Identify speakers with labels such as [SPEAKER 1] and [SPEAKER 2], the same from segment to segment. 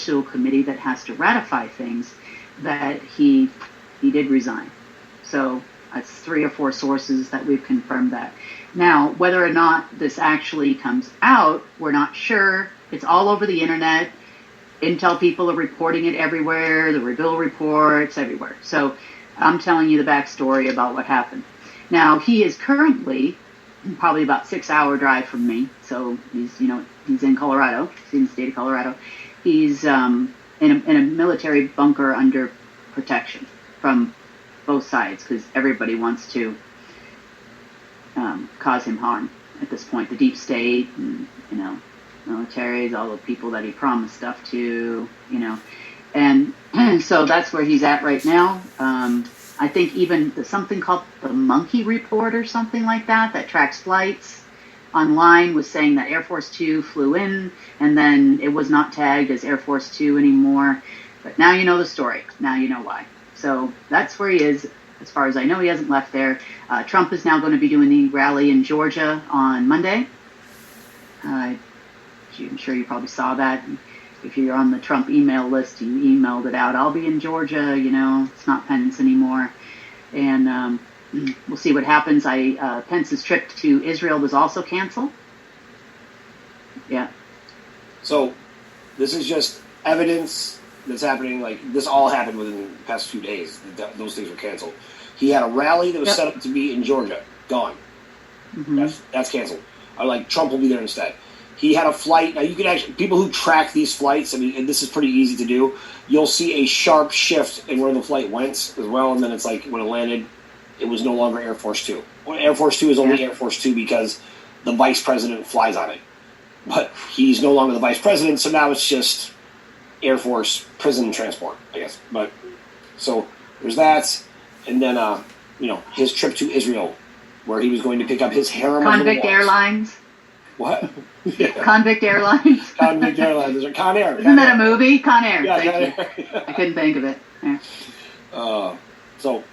[SPEAKER 1] judicial committee that has to ratify things, that he did resign. So that's 3 or 4 sources that we've confirmed that. Now, whether or not this actually comes out, we're not sure. It's all over the internet. Intel people are reporting it everywhere. The Reveal reports everywhere. So I'm telling you the backstory about what happened. Now, he is currently probably about 6-hour drive from me. So he's in Colorado. He's in the state of Colorado. He's in a military bunker under protection from both sides, because everybody wants to cause him harm at this point. The deep state, and, militaries, all the people that he promised stuff to, and so that's where he's at right now. I think even something called the Monkey Report or something like that tracks flights online was saying that Air Force Two flew in, and then it was not tagged as Air Force Two anymore. But now you know the story. Now you know why. So that's where he is. As far as I know, he hasn't left there. Trump is now going to be doing the rally in Georgia on Monday. I'm sure you probably saw that. If you're on the Trump email list, you emailed it out. I'll be in Georgia, it's not Pence anymore. And we'll see what happens. Pence's trip to Israel was also canceled. Yeah.
[SPEAKER 2] So this is just evidence that's happening. Like, this all happened within the past few days. Those things were canceled. He had a rally that was set up to be in Georgia. Gone. Mm-hmm. That's canceled. Trump will be there instead. He had a flight. Now, you can actually, people who track these flights, and this is pretty easy to do, you'll see a sharp shift in where the flight went as well, and then it's like when it landed, it was no longer Air Force Two. Well, Air Force Two is only Air Force Two because the vice president flies on it. But he's no longer the vice president, so now it's just Air Force prison transport, I guess. But so there's that, and then his trip to Israel, where he was going to pick up his harem.
[SPEAKER 1] Convict Airlines.
[SPEAKER 2] What? Yeah.
[SPEAKER 1] Convict Airlines.
[SPEAKER 2] Convict Airlines. Con Air.
[SPEAKER 1] Isn't that a movie? Con Air.
[SPEAKER 2] Yeah,
[SPEAKER 1] Thank you. I couldn't think of it. Yeah.
[SPEAKER 2] So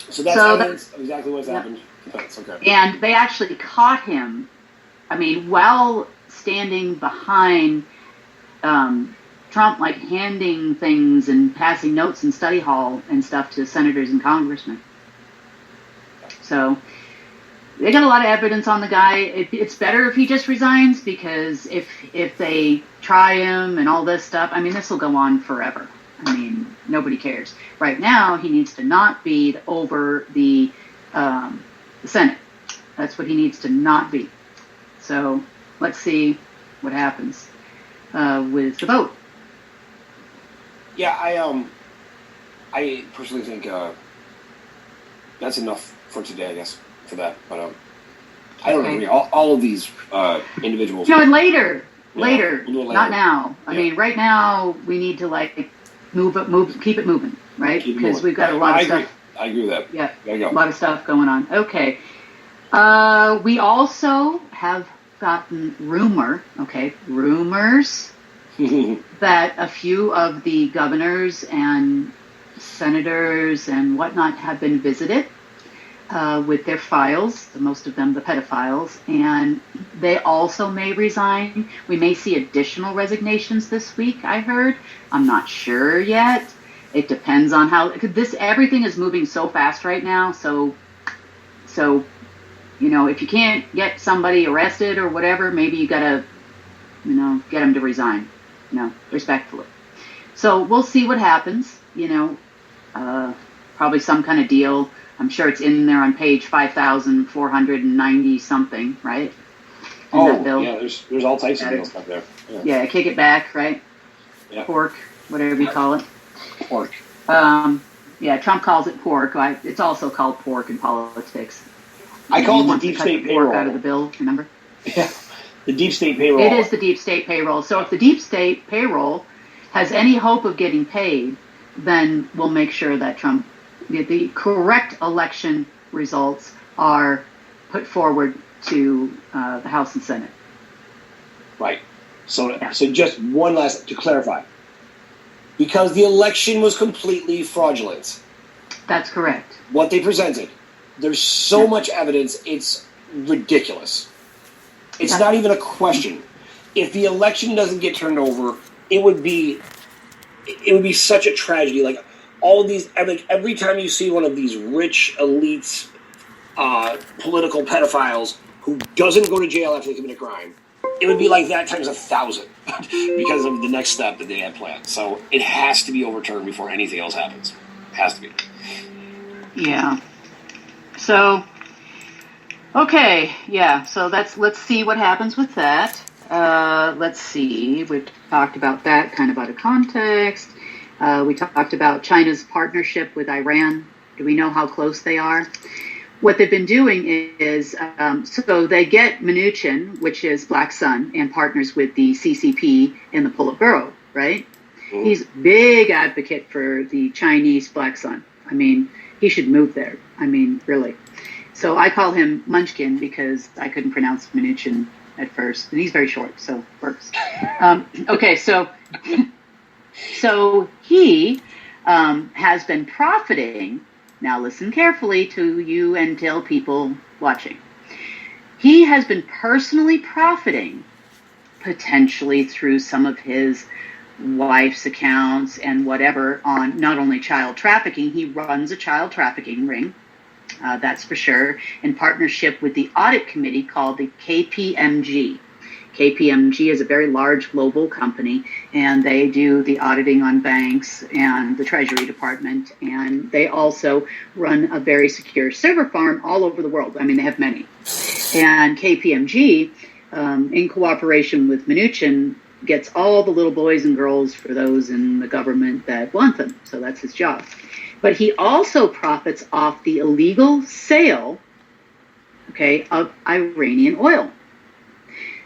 [SPEAKER 2] that's evidence of exactly what's happened. That's okay.
[SPEAKER 1] And they actually caught him. I mean, while standing behind Trump, handing things and passing notes in study hall and stuff to senators and congressmen. So they got a lot of evidence on the guy. It's better if he just resigns, because if they try him and all this stuff, this will go on forever. Nobody cares. Right now, he needs to not be over the Senate. That's what he needs to not be. So let's see what happens with the vote.
[SPEAKER 2] Yeah, I personally think that's enough for today, I guess, for that. But I don't agree. All of these individuals.
[SPEAKER 1] No, and later, we'll do it later. Not now. Right now we need to keep it moving, right? Because we've got a lot of stuff.
[SPEAKER 2] I agree with that.
[SPEAKER 1] Yeah,
[SPEAKER 2] there you go.
[SPEAKER 1] A lot of stuff going on. Okay. We also have gotten rumors that a few of the governors and senators and whatnot have been visited with their files, most of them the pedophiles, and they also may resign. We may see additional resignations this week, I heard. I'm not sure yet. It depends on how everything is moving so fast right now. So if you can't get somebody arrested or whatever, maybe you gotta get them to resign, respectfully. So we'll see what happens. Probably some kind of deal. I'm sure it's in there on page 5,490 something, right?
[SPEAKER 2] That bill. Yeah, there's all types of deals up there.
[SPEAKER 1] Yeah, kick it back, right?
[SPEAKER 2] Yeah.
[SPEAKER 1] Pork, whatever you call it.
[SPEAKER 2] Pork.
[SPEAKER 1] Trump calls it pork. It's also called pork in politics.
[SPEAKER 2] I call it the deep state payroll.
[SPEAKER 1] Pork out of the bill, remember?
[SPEAKER 2] Yeah, the deep state payroll.
[SPEAKER 1] It is the deep state payroll. So if the deep state payroll has any hope of getting paid, then we'll make sure that the correct election results are put forward to the House and Senate.
[SPEAKER 2] Right. So just one last to clarify. Because the election was completely fraudulent.
[SPEAKER 1] That's correct.
[SPEAKER 2] What they presented. There's so much evidence, it's ridiculous. It's not even a question. If the election doesn't get turned over, it would be such a tragedy. Like all of these, every time you see one of these rich elites, political pedophiles who doesn't go to jail after they commit a crime, it would be like that times 1,000 because of the next step that they had planned. So it has to be overturned before anything else happens. It has to be.
[SPEAKER 1] Yeah. So, okay, yeah. So let's see what happens with that. Let's see. We've talked about that kind of out of context. We talked about China's partnership with Iran. Do we know how close they are? What they've been doing is, so they get Mnuchin, which is Black Sun, and partners with the CCP in the Politburo, right? Mm. He's a big advocate for the Chinese Black Sun. I mean, he should move there. I mean, really. So I call him Munchkin because I couldn't pronounce Mnuchin at first, and he's very short, so works. Okay, so he has been profiting. Now listen carefully to you and tell people watching. He has been personally profiting, potentially through some of his wife's accounts and whatever, on not only child trafficking. He runs a child trafficking ring, that's for sure, in partnership with the audit committee called the KPMG. KPMG is a very large global company, and they do the auditing on banks and the Treasury Department, and they also run a very secure server farm all over the world. I mean, they have many. And KPMG, in cooperation with Mnuchin, gets all the little boys and girls for those in the government that want them. So that's his job. But he also profits off the illegal sale, of Iranian oil.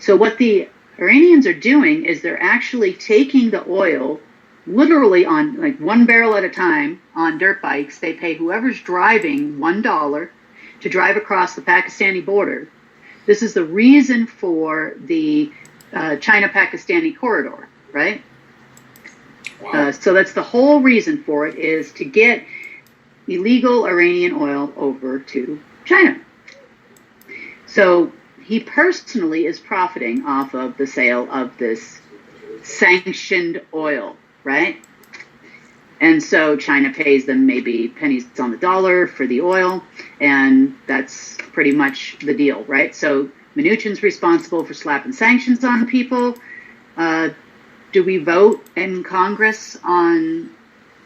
[SPEAKER 1] So what the Iranians are doing is they're actually taking the oil literally on like 1 barrel at a time on dirt bikes. They pay whoever's driving $1 to drive across the Pakistani border. This is the reason for the China-Pakistani corridor, right? Wow. So that's the whole reason for it, is to get illegal Iranian oil over to China. So he personally is profiting off of the sale of this sanctioned oil, right? And so China pays them maybe pennies on the dollar for the oil, and that's pretty much the deal, right? So Mnuchin's responsible for slapping sanctions on the people. Do we vote in Congress on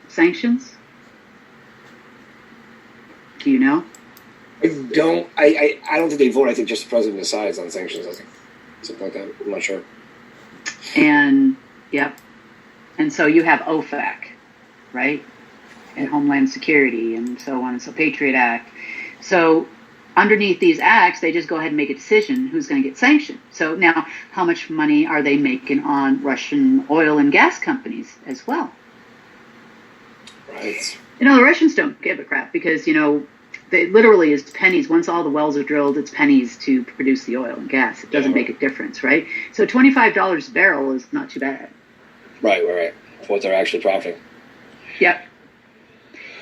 [SPEAKER 1] sanctions? Do you know?
[SPEAKER 2] I don't think they vote. I think just the president decides on sanctions. I think something like that. I'm not sure.
[SPEAKER 1] And and so you have OFAC, right, and Homeland Security, and so on, and so Patriot Act. So underneath these acts, they just go ahead and make a decision who's going to get sanctioned. So now, how much money are they making on Russian oil and gas companies as well?
[SPEAKER 2] Right.
[SPEAKER 1] The Russians don't give a crap because they literally is pennies. Once all the wells are drilled, it's pennies to produce the oil and gas. It doesn't make a difference, right? So $25 a barrel is not too bad.
[SPEAKER 2] Right. For what they're actually profiting.
[SPEAKER 1] Yep.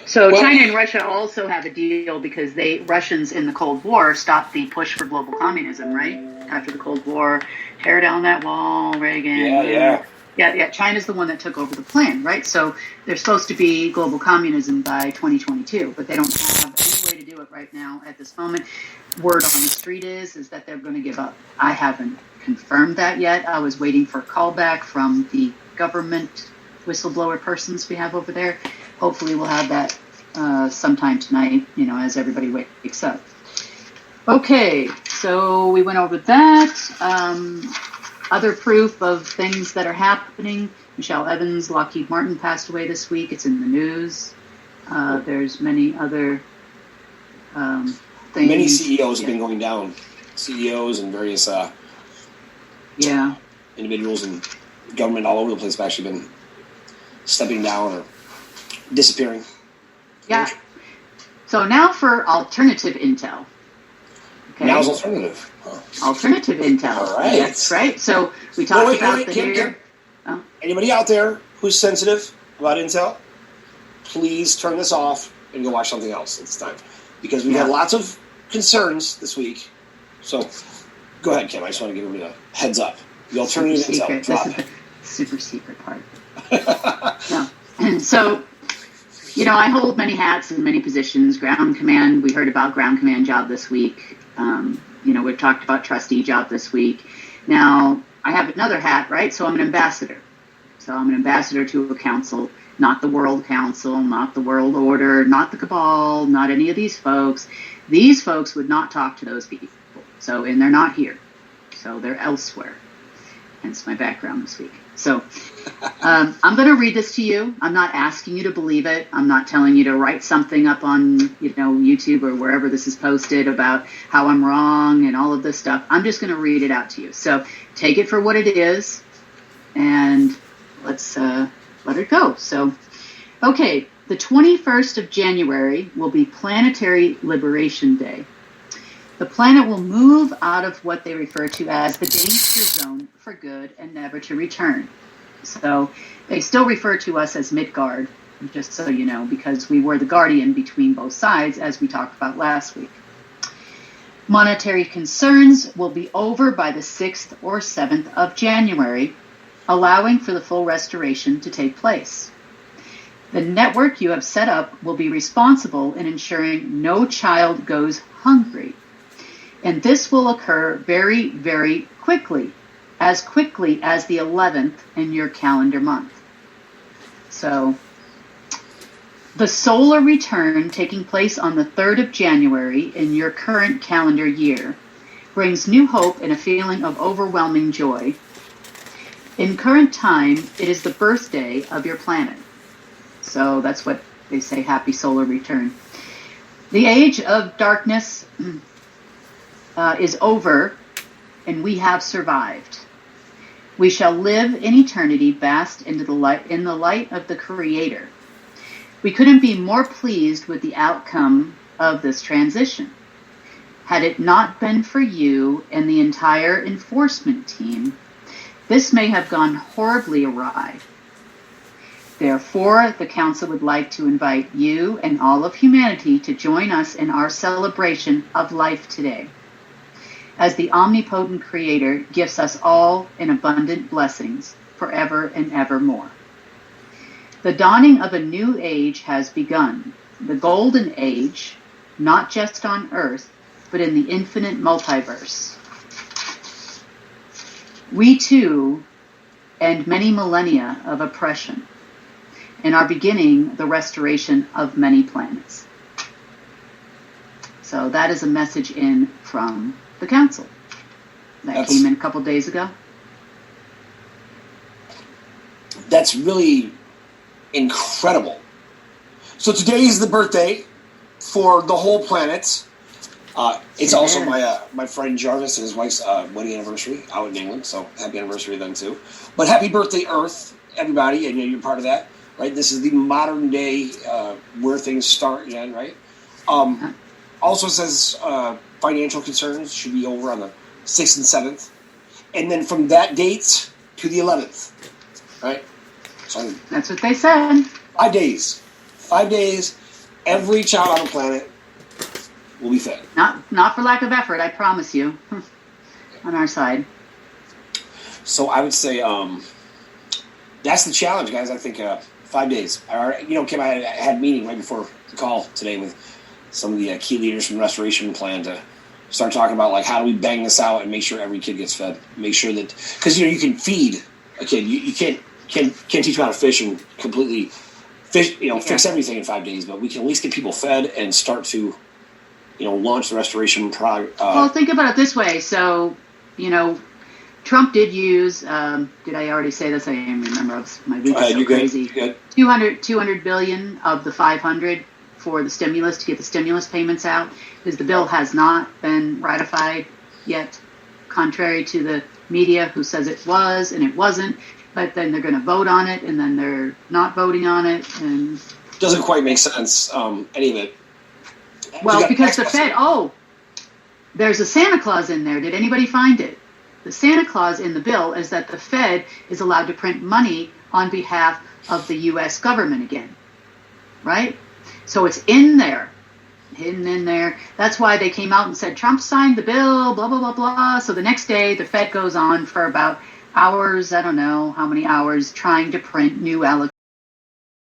[SPEAKER 1] So China and Russia also have a deal because Russians in the Cold War stopped the push for global communism, right? After the Cold War, tear down that wall, Reagan. Yeah. China's the one that took over the plan, right? So they're supposed to be global communism by 2022, but they don't have any way to do it right now at this moment. Word on the street is that they're going to give up. I haven't confirmed that yet. I was waiting for a call back from the government whistleblower persons we have over there. Hopefully we'll have that sometime tonight, as everybody wakes up. Okay, so we went over that. Other proof of things that are happening. Michelle Evans, Lockheed Martin passed away this week. It's in the news. There's many other things.
[SPEAKER 2] Many CEOs have been going down. CEOs and various individuals and government all over the place have actually been stepping down or disappearing.
[SPEAKER 1] Yeah. So now for alternative intel. Okay.
[SPEAKER 2] Now's alternative.
[SPEAKER 1] Alternative intel.
[SPEAKER 2] All right.
[SPEAKER 1] That's right. So we talked about the
[SPEAKER 2] Anybody out there who's sensitive about intel, please turn this off and go watch something else at this time. Because we have lots of concerns this week. So go ahead, Kim. I just want to give everybody a heads up. The alternative intel.
[SPEAKER 1] super secret part. No. And so, I hold many hats in many positions. Ground command, we heard about ground command job this week. We've talked about trustee job this week. Now, I have another hat, right? So I'm an ambassador. So I'm an ambassador to a council, not the World Council, not the World Order, not the Cabal, not any of these folks. These folks would not talk to those people. And they're not here. So they're elsewhere. Hence my background this week. So I'm going to read this to you. I'm not asking you to believe it. I'm not telling you to write something up on, YouTube or wherever this is posted about how I'm wrong and all of this stuff. I'm just going to read it out to you. So take it for what it is, and let's let it go. So, okay, the 21st of January will be Planetary Liberation Day. The planet will move out of what they refer to as the danger zone for good and never to return. So they still refer to us as Midgard, just so you know, because we were the guardian between both sides, as we talked about last week. Monetary concerns will be over by the 6th or 7th of January, allowing for the full restoration to take place. The network you have set up will be responsible in ensuring no child goes hungry. And this will occur very, very quickly as the 11th in your calendar month. So the solar return taking place on the 3rd of January in your current calendar year brings new hope and a feeling of overwhelming joy. In current time, it is the birthday of your planet. So that's what they say, happy solar return. The age of darkness is over, and we have survived. We shall live in eternity, vast in the light of the Creator. We couldn't be more pleased with the outcome of this transition. Had it not been for you and the entire enforcement team, this may have gone horribly awry. Therefore, the Council would like to invite you and all of humanity to join us in our celebration of life today, as the omnipotent Creator gifts us all in abundant blessings forever and evermore. The dawning of a new age has begun, the golden age, not just on Earth, but in the infinite multiverse. We too end many millennia of oppression and are beginning the restoration of many planets. So that is a message in from the Council that came in a couple days ago.
[SPEAKER 2] That's really incredible. So today is the birthday for the whole planet. It's also my friend Jarvis and his wife's wedding anniversary out in England, so happy anniversary then too. But happy birthday, Earth, everybody, and you're part of that, right? This is the modern day where things start again, right? Also says financial concerns should be over on the 6th and 7th. And then from that date to the 11th, right? So
[SPEAKER 1] that's what they said.
[SPEAKER 2] 5 days. 5 days, every child on the planet will be fed.
[SPEAKER 1] Not for lack of effort, I promise you, on our side.
[SPEAKER 2] So I would say that's the challenge, guys. I think 5 days. Kim, I had a meeting right before the call today with some of the key leaders from the Restoration Plan to start talking about, like, how do we bang this out and make sure every kid gets fed? Make sure that, because, you can feed a kid. You can't teach them how to fish and completely fix everything in 5 days, but we can at least get people fed and start to, launch the restoration
[SPEAKER 1] well, think about it this way. So, Trump did use, did I already say this? I don't even remember. My week is so crazy. 200 billion of the 500 for the stimulus, to get the stimulus payments out, because the bill has not been ratified yet, contrary to the media who says it was and it wasn't. But then they're going to vote on it, and then they're not voting on it, and
[SPEAKER 2] doesn't quite make sense. Any of it.
[SPEAKER 1] Well, because the Fed. Oh, there's a Santa Claus in there. Did anybody find it? The Santa Claus in the bill is that the Fed is allowed to print money on behalf of the U.S. government again, right? So it's in there, hidden in there. That's why they came out and said Trump signed the bill, blah blah blah blah. So the next day, the Fed goes on for about hours, I don't know how many hours, trying to print new